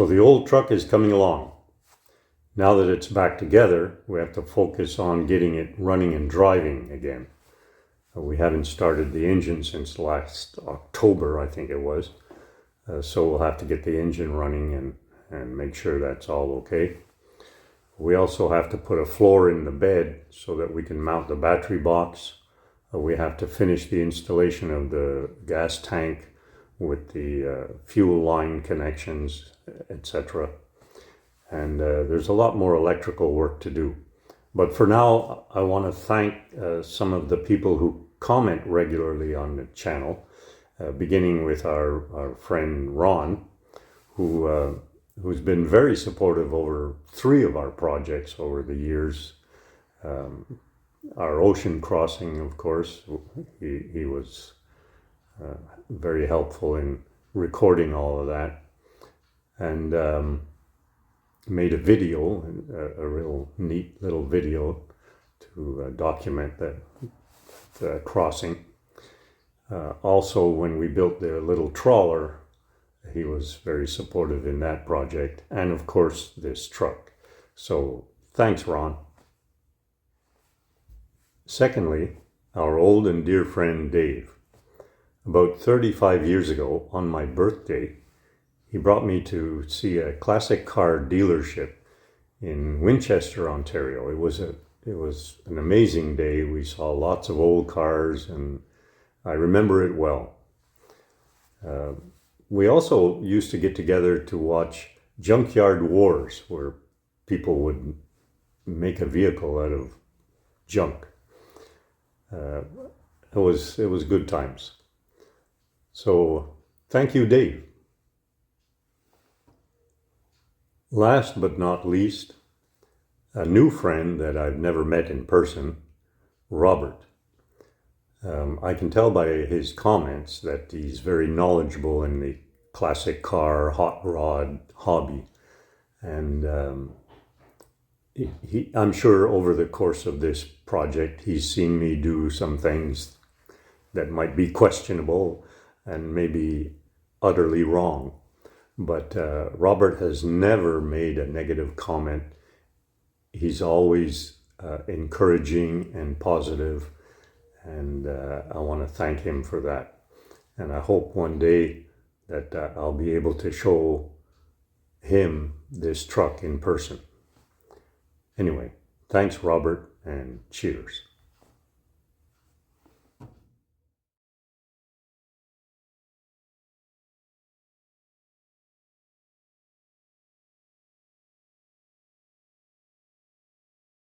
So the old truck is coming along. Now that it's back together, we have to focus on getting it running and driving again. We haven't started the engine since last October, I think it was. So we'll have to get the engine running and make sure that's all okay. We also have to put a floor in the bed so that we can mount the battery box. We have to finish the installation of the gas tank with the fuel line connections, etc. And there's a lot more electrical work to do. But for now, I want to thank some of the people who comment regularly on the channel, beginning with our friend Ron, who's been very supportive over 3 of our projects over the years. Our ocean crossing, of course, he was very helpful in recording all of that, and made a video, a real neat little video to document the crossing. Also, when we built the little trawler, he was very supportive in that project, and of course this truck. So thanks, Ron. Secondly, our old and dear friend Dave. About 35 years ago, on my birthday, he brought me to see a classic car dealership in Winchester, Ontario. It was an amazing day. We saw lots of old cars, and I remember it well. We also used to get together to watch Junkyard Wars, where people would make a vehicle out of junk. It was good times. So thank you, Dave. Last but not least, a new friend that I've never met in person, Robert. I can tell by his comments that he's very knowledgeable in the classic car, hot rod hobby. And I'm sure over the course of this project, he's seen me do some things that might be questionable and maybe utterly wrong. But Robert has never made a negative comment. He's always encouraging and positive, and I want to thank him for that. And I hope one day that I'll be able to show him this truck in person. Anyway, thanks, Robert, and cheers.